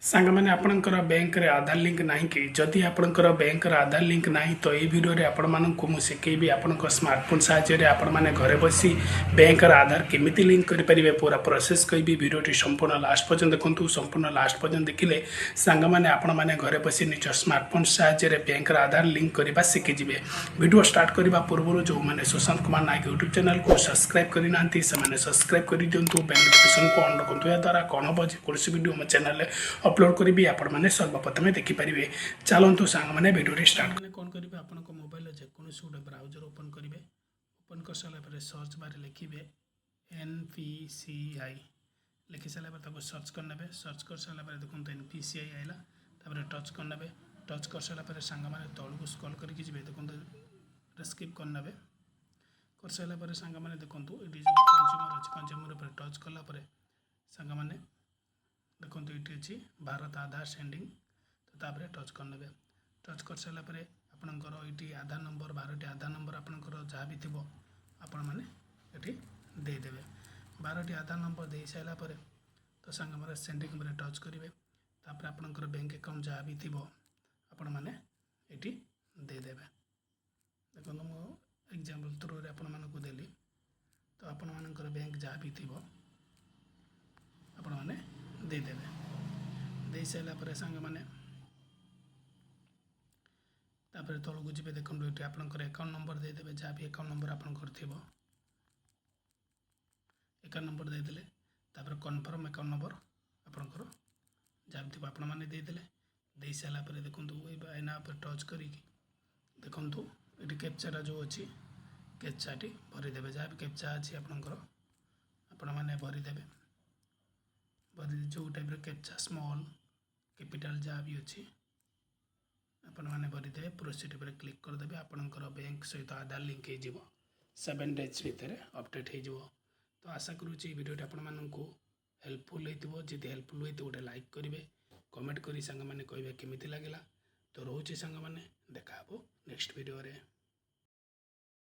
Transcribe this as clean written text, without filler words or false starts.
ସାଙ୍ଗମାନେ ଆପଣଙ୍କର ବ୍ୟାଙ୍କରେ ଆଧାର ଲିଙ୍କ ନାହିଁ କି ଯଦି ଆପଣଙ୍କର ବ୍ୟାଙ୍କର ଆଧାର ଲିଙ୍କ ନାହିଁ ତ ଏହି ଭିଡ଼ିଓରେ ଆପଣମାନଙ୍କୁ ମୁଁ ଶିଖେଇବି ଆପଣଙ୍କ ସ୍ମାର୍ଟଫୋନ୍ ସାହାଯ୍ୟରେ ଆପଣମାନେ ଘରେ ବସି ବ୍ୟାଙ୍କର ଆଧାର କେମିତି ଲିଙ୍କ କରିପାରିବେ ପୁରା ପ୍ରୋସେସ୍ କହିବି ଭିଡ଼ିଓଟି ସମ୍ପୂର୍ଣ୍ଣ ଲାଷ୍ଟ ପର୍ଯ୍ୟନ୍ତ ଦେଖନ୍ତୁ ସମ୍ପୂର୍ଣ୍ଣ ଲାଷ୍ଟ ପର୍ଯ୍ୟନ୍ତ ଦେଖିଲେ ସାଙ୍ଗମାନେ ଆପଣମାନେ ଘରେ ବସି ନିଜ ସ୍ମାର୍ଟଫୋନ୍ ସାହାଯ୍ୟରେ ବ୍ୟାଙ୍କର ଆଧାର ଲିଙ୍କ କରିବା ଶିଖିଯିବେ ଭିଡ଼ିଓ ଷ୍ଟାର୍ଟ କରିବା ପୂର୍ବରୁ ଯେଉଁମାନେ ସୁଶାନ୍ତ କୁମାର ନାୟକ ୟୁଟ୍ୟୁବ୍ ଚ୍ୟାନେଲକୁ ସବସ୍କ୍ରାଇବ୍ କରିନାହାନ୍ତି ସେମାନେ ସବସ୍କ୍ରାଇବ୍ କରିଦିଅନ୍ତୁ ବେଲ୍ ନୋଟିଫିକେସନକୁ ଅନ୍ ରଖନ୍ତୁ ଏହାଦ୍ୱାରା କ'ଣ ହେବ ଯେକୌଣସି ଭିଡ଼ିଓ ମୋ ଚ୍ୟାନେଲରେ अपलोड करी आपने सर्वप्रथम देखिपारे चलतु सांग भिडियो स्टार्ट कौन करेंगे आपण मोबाइल जेकोसी गोटे ब्राउजर ओपन करेंगे ओपन कर सारापर सर्च बार लिखे NPCI लिखि सारापर सर्च करने सर्च कर सारापर देखो NPCI आइला टच करने टच कर सारापर सांग मैंने तौक स्क्रॉल करके जी देखो स्किप करने कर सारापर सांग मैंने देखो ये कंज्यूमर अच्छे कंज्यूमर पर टच कलापर सांग मैंने देखो ये अच्छी भारत आधार सेंडिंग तो तापर टच करने टच कर सारापर आपणकर ये आधार नंबर 12टी आधार नंबर आपणकर जहाँ भी थी आपण मैंने ये देदेवे 12टी आधार नंबर दे सारापर तो सांग मैंने सेंडिंग पर टच करेंगे तापर आपणकर बैंक अकाउंट जहाँ भी थी आपण मैंने ये देदेवे देखो मो एग्जांपल थ्रू आपण मानक देली तो आपण मानकर बैंक जहाँ भी थी आपण मैंने देदेवे दे सारापर सांग मैंने तापर तौक जी देखो ये आपंकर अकाउंट नंबर देदेवे जहाँ भी अकाउंट नंबर आपंकर थी अकाउंट नंबर देदेले तापर कन्फर्म अकाउंट नंबर आपंकर जहाँ भी थी आपण मैंने देदेले दे सारापर देखो एना पर टच करी देखो ये कैप्चाटा जो अच्छी कैप्चाटी भरीदेवे जहाँ भी कैप्चा अच्छी आपंकर आपण मैंने भरीदेवे भरी जो टाइप कैप्चा स्मॉल कैपिटल जहाँ भी अच्छी आपण मैंने भरीदे प्रोसीड पर क्लिक करदे आपणकर बैंक सहित आधार लिंक हो 7 डेज भितर अपडेट हो तो आशा करुँच भिडियोटी आपण मानू हेल्पफुल हो जब हेल्पफुल होती गोटे लाइक करेंगे कमेंट करी सांग मैंने कहे केमिति लगे तो रोचे सांग मैंने देखा नेक्स्ट वीडियो रे।